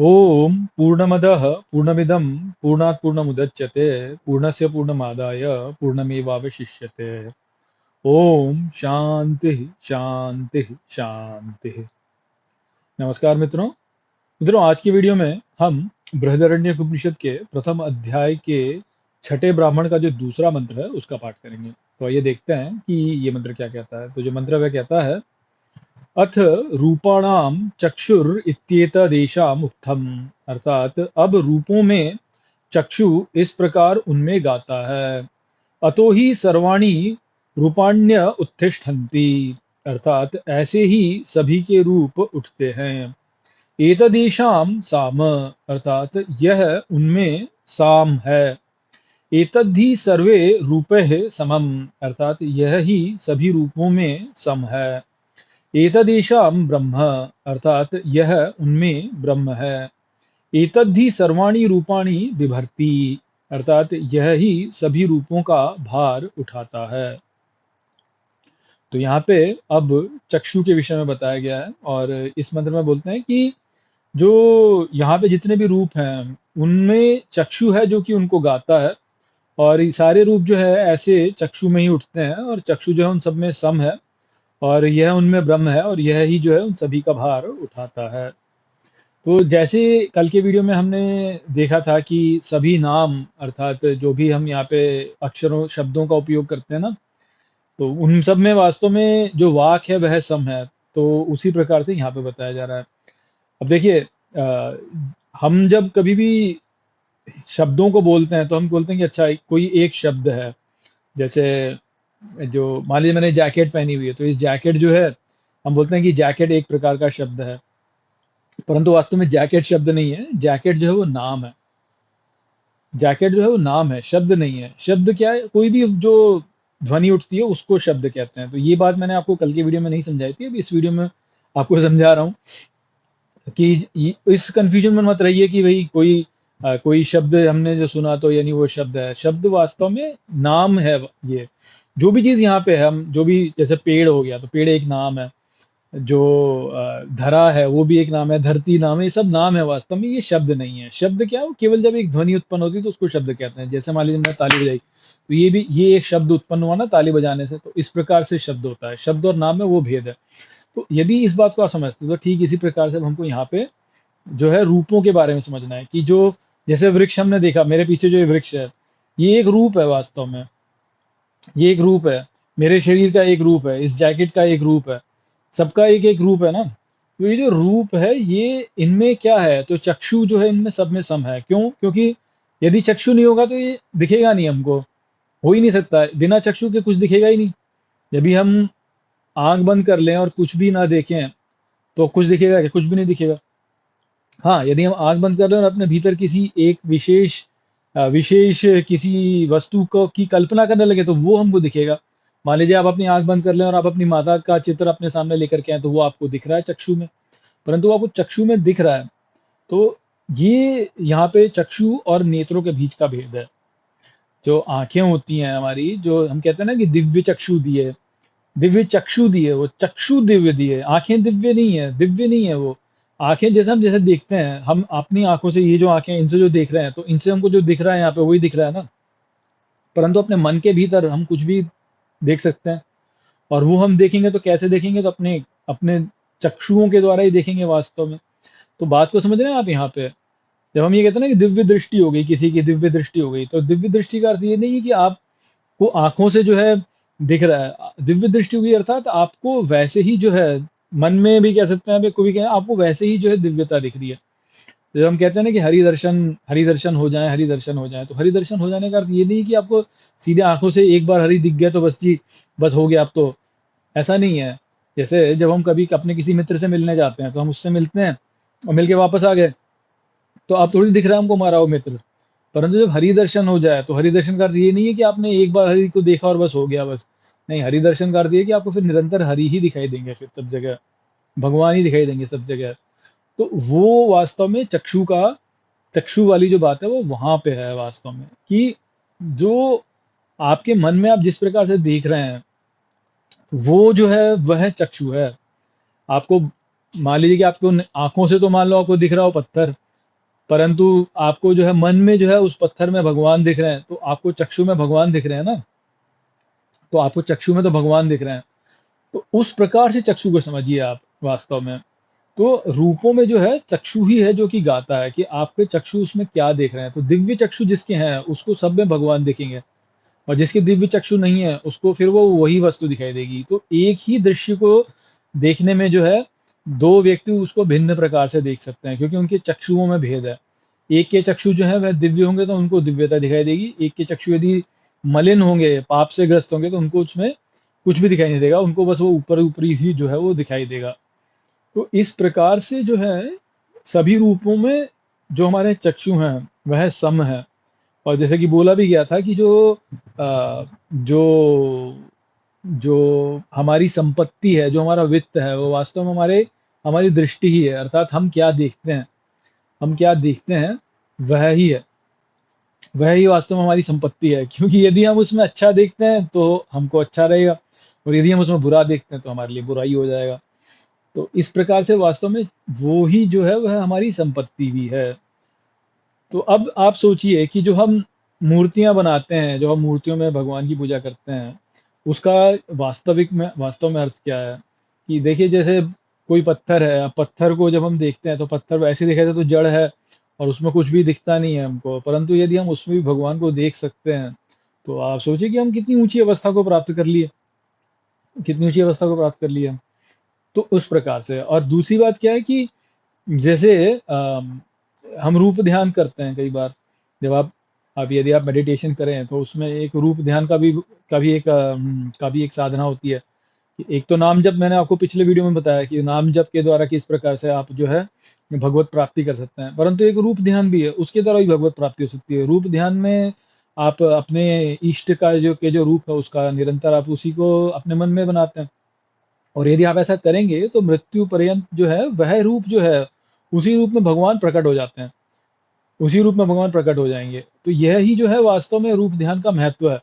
ओम पूर्णमदः पूर्णमिदं पूर्णात् पूर्णमुदच्यते पूर्णस्य पूर्णमादाय पूर्णमेवावशिष्यते। ओम शांति शांति शांति। नमस्कार मित्रों। आज की वीडियो में हम बृहदारण्यक उपनिषद के प्रथम अध्याय के छठे ब्राह्मण का जो दूसरा मंत्र है उसका पाठ करेंगे। तो आइए देखते हैं कि ये मंत्र क्या कहता है। तो जो मंत्र है वह कहता है, अथ रूपाणाम चक्षुर इत्येतदेषाम् उक्थम। अर्थात अब रूपों में चक्षु इस प्रकार उनमें गाता है। अतो ही सर्वाणि रूपाण्य उत्तिष्ठन्ति। अर्थात ऐसे ही सभी के रूप उठते हैं। एतदेषाम साम। अर्थात यह उनमें साम है। एतद्धि सर्वे रूपैः समम। अर्थात यह ही सभी रूपों में सम है। एतदेषां ब्रह्म। अर्थात यह उनमें ब्रह्म है। एतद्धि सर्वाणि रूपाणि बिभर्ति। अर्थात यह ही सभी रूपों का भार उठाता है। तो यहाँ पे अब चक्षु के विषय में बताया गया है और इस मंत्र में बोलते हैं कि जो यहाँ पे जितने भी रूप हैं उनमें चक्षु है जो कि उनको गाता है। और ये सारे रूप जो है ऐसे चक्षु में ही उठते हैं और चक्षु जो है उन सब में सम है। और यह उनमें ब्रह्म है और यह ही जो है उन सभी का भार उठाता है। तो जैसे कल के वीडियो में हमने देखा था कि सभी नाम अर्थात जो भी हम यहाँ पे अक्षरों शब्दों का उपयोग करते हैं ना, तो उन सब में वास्तव में जो वाक है वह सम है। तो उसी प्रकार से यहाँ पे बताया जा रहा है। अब देखिए, हम जब कभी भी शब्दों को बोलते हैं तो हम बोलते हैं कि अच्छा कोई एक शब्द है। जैसे जो मान लीजिए मैंने जैकेट पहनी हुई है तो इस जैकेट जो है हम बोलते हैं कि जैकेट एक प्रकार का शब्द है। परंतु वास्तव में जैकेट शब्द नहीं है, जैकेट जो है वो नाम है। जैकेट जो है वो नाम है, शब्द नहीं है। शब्द क्या है? कोई भी जो ध्वनि उठती है उसको शब्द कहते हैं। तो ये बात मैंने आपको कल की वीडियो में नहीं समझाई थी, अभी इस वीडियो में आपको समझा रहा हूँ कि इस कंफ्यूजन में मत रहिए कि भाई कोई शब्द हमने जो सुना तो यानी वो शब्द है। शब्द वास्तव में नाम है। ये जो भी चीज यहाँ पे है, हम जो भी जैसे पेड़ हो गया तो पेड़ एक नाम है। जो धरा है वो भी एक नाम है, धरती नाम है, ये सब नाम है। वास्तव में ये शब्द नहीं है। शब्द क्या है? वो केवल जब एक ध्वनि उत्पन्न होती है तो उसको शब्द कहते हैं। जैसे मान लीजिए मैंने ताली बजाई तो ये एक शब्द उत्पन्न हुआ ना ताली बजाने से। तो इस प्रकार से शब्द होता है। शब्द और नाम में वो भेद है। तो यदि इस बात को आप समझते हो तो ठीक इसी प्रकार से अब हमको यहाँ पे जो है रूपों के बारे में समझना है कि जो जैसे वृक्ष हमने देखा, मेरे पीछे जो ये वृक्ष है ये एक रूप है। वास्तव में ये एक रूप है। मेरे शरीर का एक रूप है, इस जैकेट का एक रूप है। सबका एक एक रूप है ना। तो ये जो रूप है ये इनमें क्या है? तो चक्षु जो है इनमें सब में सम है। क्यों? क्योंकि यदि चक्षु नहीं होगा तो ये दिखेगा नहीं हमको। हो ही नहीं सकता है। बिना चक्षु के कुछ दिखेगा ही नहीं। जब भी हम आंख बंद कर लें और कुछ भी ना देखें तो कुछ दिखेगा क्या? कुछ भी नहीं दिखेगा। हाँ, यदि हम आंख बंद कर लें और अपने भीतर किसी एक विशेष किसी वस्तु को की कल्पना करने लगे तो वो हमको दिखेगा। मान लीजिए आप अपनी आंख बंद कर लें और आप अपनी माता का चित्र अपने सामने लेकर के आए तो वो आपको दिख रहा है चक्षु में। परंतु वो आपको चक्षु में दिख रहा है। तो ये यहाँ पे चक्षु और नेत्रों के बीच का भेद है। जो आंखें होती हैं हमारी, जो हम कहते हैं ना कि दिव्य चक्षु दिए, वो चक्षु दिव्य दिए। आंखें दिव्य नहीं है, दिव्य नहीं है वो। आंखें जैसे हम जैसे देखते हैं, हम अपनी आंखों से, ये जो आंखें इनसे जो देख रहे हैं तो इनसे हमको जो दिख रहा है यहाँ पे वही दिख रहा है ना। परंतु अपने मन के भीतर हम कुछ भी देख सकते हैं। और वो हम देखेंगे तो कैसे देखेंगे? तो अपने अपने चक्षुओं के द्वारा ही देखेंगे वास्तव में। तो बात को समझ रहे हैं आप यहाँ पे? जब हम ये कहते हैं ना कि दिव्य दृष्टि हो गई, किसी की दिव्य दृष्टि हो गई, तो दिव्य दृष्टि का अर्थ ये नहीं है कि आपको आंखों से जो है दिख रहा है। दिव्य दृष्टि हुई अर्थात आपको वैसे ही जो है, मन में भी कह सकते हैं, कोई भी कहें, आपको वैसे ही जो है दिव्यता दिख रही है। तो जब हम कहते हैं ना कि हरि दर्शन हो जाए, हरि दर्शन हो जाए, तो हरि दर्शन हो जाने का अर्थ ये नहीं कि आपको सीधे आंखों से एक बार हरि दिख गया तो बस जी, बस हो गया। अब तो ऐसा नहीं है। जैसे जब हम कभी अपने किसी मित्र से मिलने जाते हैं तो हम उससे मिलते हैं और मिलके वापस आ गए तो आप थोड़ी दिख रहा है हमको हमारा वो मित्र। परंतु जब हरि दर्शन हो जाए तो हरि दर्शन का अर्थ ये नहीं है कि आपने एक बार हरि को देखा और बस हो गया बस। नहीं, हरि दर्शन का अर्थ ये है कि आपको फिर निरंतर हरि ही दिखाई देंगे, फिर सब जगह भगवान ही दिखाई देंगे सब जगह। तो वो वास्तव में चक्षु वाली जो बात है वो वहां पे है वास्तव में, कि जो आपके मन में आप जिस प्रकार से देख रहे हैं वो जो है वह चक्षु है। आपको मान लीजिए कि आपको आंखों से तो मान लो आपको दिख रहा हो पत्थर, परंतु आपको जो है मन में जो है उस पत्थर में भगवान दिख रहे हैं, तो आपको चक्षु में भगवान दिख रहे हैं ना, तो आपको चक्षु में तो भगवान दिख रहे हैं। तो उस प्रकार से चक्षु को समझिए आप वास्तव में। तो रूपों में जो है चक्षु ही है जो कि गाता है कि आपके चक्षु उसमें क्या देख रहे हैं। तो दिव्य चक्षु जिसके हैं उसको सब में भगवान दिखेंगे, और जिसके दिव्य चक्षु नहीं है उसको फिर वो वही वस्तु दिखाई देगी। तो एक ही दृश्य को देखने में जो है दो व्यक्ति उसको भिन्न प्रकार से देख सकते हैं, क्योंकि उनके चक्षुओं में भेद है। एक के चक्षु जो है वह दिव्य होंगे तो उनको दिव्यता दिखाई देगी, एक के चक्षु यदि मलिन होंगे, पाप से ग्रस्त होंगे, तो उनको उसमें कुछ भी दिखाई नहीं देगा, उनको बस वो ऊपर ऊपरी ही जो है वो दिखाई देगा। तो इस प्रकार से जो है सभी रूपों में जो हमारे चक्षु हैं वह सम है। और जैसे कि बोला भी गया था कि जो जो हमारी संपत्ति है, जो हमारा वित्त है, वो वास्तव में हमारी दृष्टि ही है, अर्थात हम क्या देखते हैं, हम क्या देखते हैं वह ही है, वह ही वास्तव में हमारी संपत्ति है। क्योंकि यदि हम उसमें अच्छा देखते हैं तो हमको अच्छा रहेगा, और यदि हम उसमें बुरा देखते हैं तो हमारे लिए बुरा ही हो जाएगा। तो इस प्रकार से वास्तव में वो ही जो है वह हमारी संपत्ति भी है। तो अब आप सोचिए कि जो हम मूर्तियां बनाते हैं, जो हम मूर्तियों में भगवान की पूजा करते हैं, उसका वास्तव में अर्थ क्या है? कि देखिए, जैसे कोई पत्थर है, अब पत्थर को जब हम देखते हैं तो पत्थर वैसे दिखाई देता है तो जड़ है और उसमें कुछ भी दिखता नहीं है हमको, परंतु यदि हम उसमें भी भगवान को देख सकते हैं, तो आप सोचिए कि हम कितनी ऊंची अवस्था को प्राप्त कर लिए, कितनी ऊंची अवस्था को प्राप्त कर लिया। तो उस प्रकार से। और दूसरी बात क्या है कि जैसे हम रूप ध्यान करते हैं कई बार, जब आप यदि आप मेडिटेशन करें तो उसमें एक रूप ध्यान का भी एक साधना होती है कि एक तो नाम जप, मैंने आपको पिछले वीडियो में बताया कि नाम जप के द्वारा किस प्रकार से आप जो है भगवत प्राप्ति कर सकते हैं, परंतु एक रूप ध्यान भी है, उसके द्वारा भी भगवत प्राप्ति हो सकती है। रूप ध्यान में आप अपने इष्ट का जो रूप है उसका निरंतर आप उसी को अपने मन में बनाते हैं, और यदि आप ऐसा करेंगे तो मृत्यु पर्यंत जो है वह रूप जो है उसी रूप में भगवान प्रकट हो जाते हैं, उसी रूप में भगवान प्रकट हो जाएंगे। तो यह ही जो है वास्तव में रूप ध्यान का महत्व है।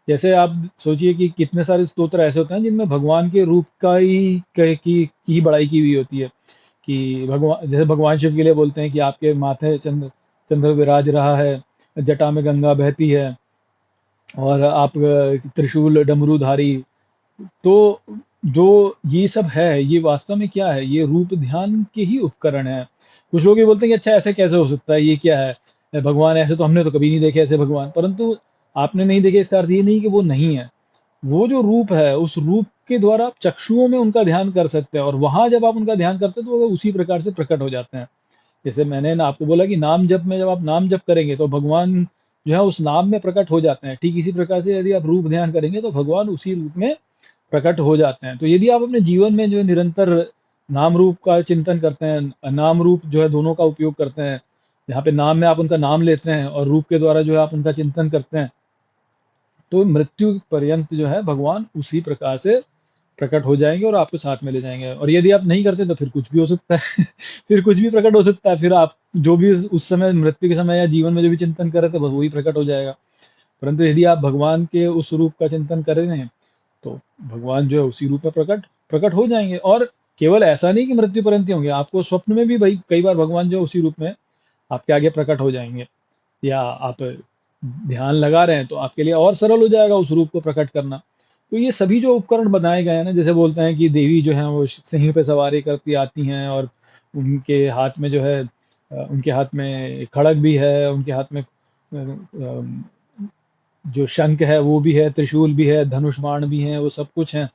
जैसे आप सोचिए कि कितने सारे स्तोत्र ऐसे होते हैं जिनमें भगवान के रूप का ही की ही बड़ाई की हुई होती है, कि भगवान, जैसे भगवान शिव के लिए बोलते हैं कि आपके माथे चंद्र विराज रहा है, जटा में गंगा बहती है, और आप त्रिशूल डमरूधारी। तो जो ये सब है, ये वास्तव में क्या है, ये रूप ध्यान के ही उपकरण है। कुछ लोग ये बोलते हैं कि अच्छा ऐसे कैसे हो सकता है, ये क्या है भगवान, ऐसे तो हमने तो कभी नहीं देखे ऐसे भगवान। परंतु आपने नहीं देखे इसका अर्थ ये नहीं कि वो नहीं है। वो जो रूप है उस रूप के द्वारा आप चक्षुओं में उनका ध्यान कर सकते हैं, और वहां जब आप उनका ध्यान करते हैं तो वो उसी प्रकार से प्रकट हो जाते हैं। जैसे मैंने ना आपको बोला कि नाम जप में जब आप नाम जप करेंगे तो भगवान जो है उस नाम में प्रकट हो जाते हैं, ठीक इसी प्रकार से यदि आप रूप ध्यान करेंगे तो भगवान उसी रूप में प्रकट हो जाते हैं। तो यदि आप अपने जीवन में जो है निरंतर नाम रूप का चिंतन करते हैं, नाम रूप जो है दोनों का उपयोग करते हैं, यहाँ पे नाम में आप उनका नाम लेते हैं और रूप के द्वारा जो है आप उनका चिंतन करते हैं, तो मृत्यु पर्यंत जो है भगवान उसी प्रकार से प्रकट हो जाएंगे और आपको साथ में ले जाएंगे। और यदि आप नहीं करते तो फिर कुछ भी हो सकता है फिर कुछ भी प्रकट हो सकता है, फिर आप जो भी उस समय मृत्यु के समय या जीवन में जो भी चिंतन कर रहे थे बस वही प्रकट हो जाएगा। परंतु यदि आप भगवान के उस रूप का चिंतन कर रहे हैं तो भगवान जो है उसी रूप में प्रकट प्रकट हो जाएंगे। और केवल ऐसा नहीं कि मृत्यु पर्यंत ही होंगे, आपको स्वप्न में भी भाई कई बार भगवान जो है उसी रूप में आपके आगे प्रकट हो जाएंगे। या आप ध्यान लगा रहे हैं तो आपके लिए और सरल हो जाएगा उस रूप को प्रकट करना। तो ये सभी जो उपकरण बनाए गए हैं ना, जैसे बोलते हैं कि देवी जो है वो सिंह पे सवारी करती आती हैं, और उनके हाथ में जो है उनके हाथ में खड़ग भी है, उनके हाथ में जो शंख है वो भी है, त्रिशूल भी है, धनुष बाण भी है, वो सब कुछ है।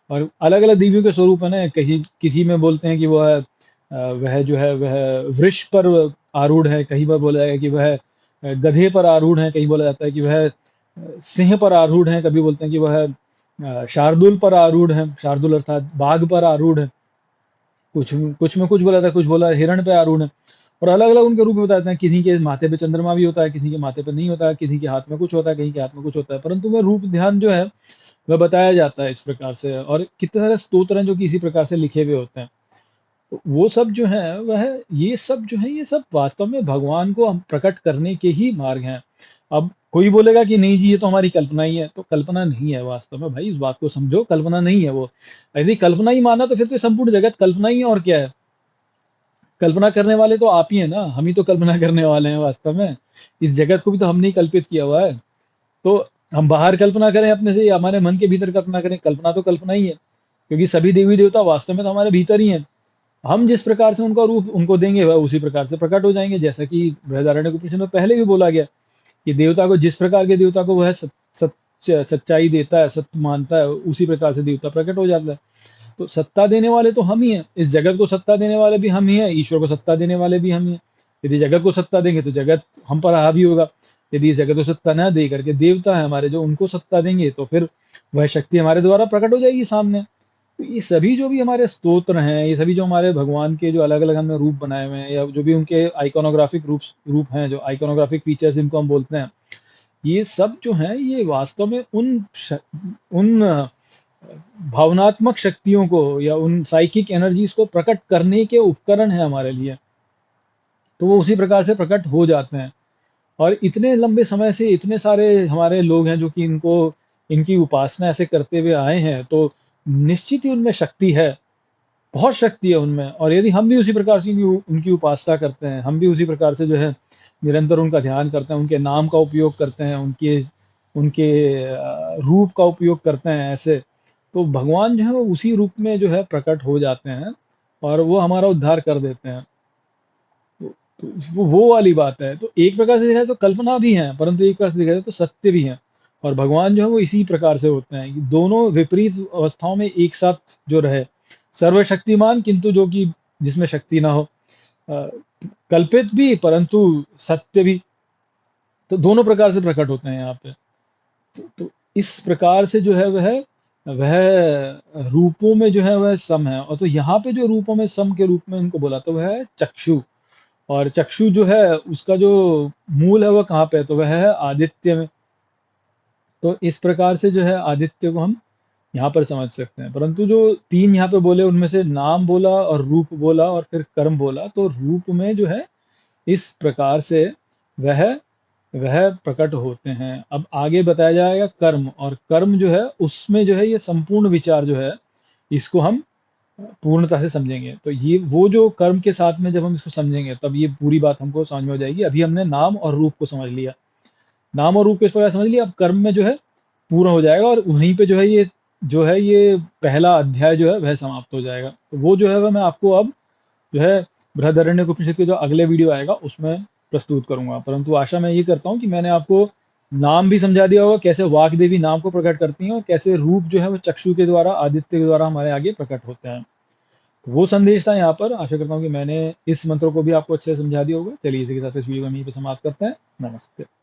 और अलग अलग देवियों के स्वरूप है ना, कहीं किसी में बोलते हैं कि वह जो है वह वृष पर आरूढ़ है, कहीं बार बोला जाएगा कि वह गधे पर आरूढ़ है, कहीं बोला जाता है कि वह सिंह पर आरूढ़ है, कभी बोलते हैं कि वह शार्दुल पर आरूढ़ है, शार्दुल अर्थात बाघ पर आरूढ़ है। कुछ कुछ में कुछ बोला था, कुछ बोला हिरण पे आरूढ़ है। और अलग अलग उनके रूप में बताते हैं, किसी के माथे पे चंद्रमा भी होता है, किसी के माथे पे नहीं होता है, किसी के हाथ में कुछ होता है, कहीं के हाथ में कुछ होता है, परंतु वह रूप ध्यान जो है वह बताया जाता है इस प्रकार से। और कितने सारे स्तोत्र हैं जो कि इसी प्रकार से लिखे हुए होते हैं। तो वो सब जो है वह ये सब जो है ये सब वास्तव में भगवान को हम प्रकट करने के ही मार्ग हैं। अब कोई बोलेगा कि नहीं जी ये तो हमारी कल्पना ही है, तो कल्पना नहीं है वास्तव में, भाई इस बात को समझो, कल्पना नहीं है वो। यदि कल्पना ही माना तो फिर तो संपूर्ण जगत कल्पना ही है, और क्या है। कल्पना करने वाले तो आप ही हैं ना, हम ही तो कल्पना करने वाले हैं वास्तव में। इस जगत को भी तो हमने ही कल्पित किया हुआ है। तो हम बाहर कल्पना करें अपने से या हमारे मन के भीतर कल्पना करें, कल्पना तो कल्पना ही है, क्योंकि सभी देवी देवता वास्तव में तो हमारे भीतर ही हैं। हम जिस प्रकार से उनका रूप उनको देंगे वह उसी प्रकार से प्रकट हो जाएंगे, जैसा कि बृहदारण्यक उपनिषद में पहले भी बोला गया कि देवता को जिस प्रकार के देवता को वह सच्चाई देता है, सत्य मानता है, उसी प्रकार से देवता प्रकट हो जाता है। तो सत्ता देने वाले तो हम ही हैं, इस जगत को सत्ता देने वाले भी हम ही हैं, ईश्वर को सत्ता देने वाले भी हम ही हैं। यदि जगत को सत्ता देंगे तो जगत हम पर हावी होगा। यदि इस जगत को सत्ता न दे करके देवता है हमारे जो उनको सत्ता देंगे, तो फिर वह शक्ति हमारे द्वारा प्रकट हो जाएगी सामने। तो ये सभी जो भी हमारे स्तोत्र हैं, ये सभी जो हमारे भगवान के जो अलग अलग हमने रूप बनाए हुए हैं, या जो भी उनके आइकोनोग्राफिक रूप हैं, जो आइकोनोग्राफिक फीचर्स इनको हम बोलते हैं, ये सब जो हैं ये वास्तव में उन भावनात्मक शक्तियों को या उन साइकिक एनर्जीज को प्रकट करने के उपकरण है हमारे लिए। तो वो उसी प्रकार से प्रकट हो जाते हैं। और इतने लंबे समय से इतने सारे हमारे लोग हैं जो कि इनको इनकी उपासना ऐसे करते हुए आए हैं, तो निश्चित ही उनमें शक्ति है, बहुत शक्ति है उनमें। और यदि हम भी उसी प्रकार से उनकी उपासना करते हैं, हम भी उसी प्रकार से जो है निरंतर उनका ध्यान करते हैं, उनके नाम का उपयोग करते हैं, उनके उनके रूप का उपयोग करते हैं ऐसे, तो भगवान जो है वो उसी रूप में जो है प्रकट हो जाते हैं और वो हमारा उद्धार कर देते हैं। तो वो वाली बात है। तो एक प्रकार से देखा जाए तो कल्पना भी है, परंतु एक प्रकार से देखा जाए तो सत्य भी है। और भगवान जो है वो इसी प्रकार से होते हैं कि दोनों विपरीत अवस्थाओं में एक साथ जो रहे, सर्वशक्तिमान किंतु जो कि जिसमें शक्ति ना हो, कल्पित भी परंतु सत्य भी। तो दोनों प्रकार से प्रकट होते हैं यहाँ पे। तो इस प्रकार से जो है वह रूपों में जो है वह सम है। और तो यहाँ पे जो रूपों में सम के रूप में इनको बोला तो वह है चक्षु। और चक्षु जो है उसका जो मूल है वह कहाँ पे है, तो वह है आदित्य में। तो इस प्रकार से जो है आदित्य को हम यहाँ पर समझ सकते हैं। परंतु जो तीन यहाँ पे बोले उनमें से नाम बोला और रूप बोला और फिर कर्म बोला, तो रूप में जो है इस प्रकार से वह वह प्रकट होते हैं। अब आगे बताया जाएगा कर्म, और कर्म जो है उसमें जो है ये संपूर्ण विचार जो है इसको हम पूर्णता से समझेंगे। तो ये वो जो कर्म के साथ में जब हम इसको समझेंगे तब ये पूरी बात हमको समझ में हो जाएगी। अभी हमने नाम और रूप को समझ लिया, नाम और रूप को इस प्रकार समझ लिया, अब कर्म में जो है पूर्ण हो जाएगा और वहीं पे जो है ये पहला अध्याय जो है वह समाप्त हो जाएगा। तो वो जो है वह मैं आपको अब जो है बृहदारण्यक उपनिषद के जो अगले वीडियो आएगा उसमें प्रस्तुत करूंगा। परंतु आशा मैं ये करता हूँ कि मैंने आपको नाम भी समझा दिया होगा, कैसे वाग देवी नाम को प्रकट करती हैं और कैसे रूप जो है वो चक्षु के द्वारा, आदित्य के द्वारा हमारे आगे प्रकट होते हैं। तो वो संदेश था यहाँ पर। आशा करता हूँ कि मैंने इस मंत्र को भी आपको अच्छे से समझा दिया होगा। चलिए इसी के साथ इस वीडियो को हम यहीं पे समाप्त करते हैं। नमस्ते।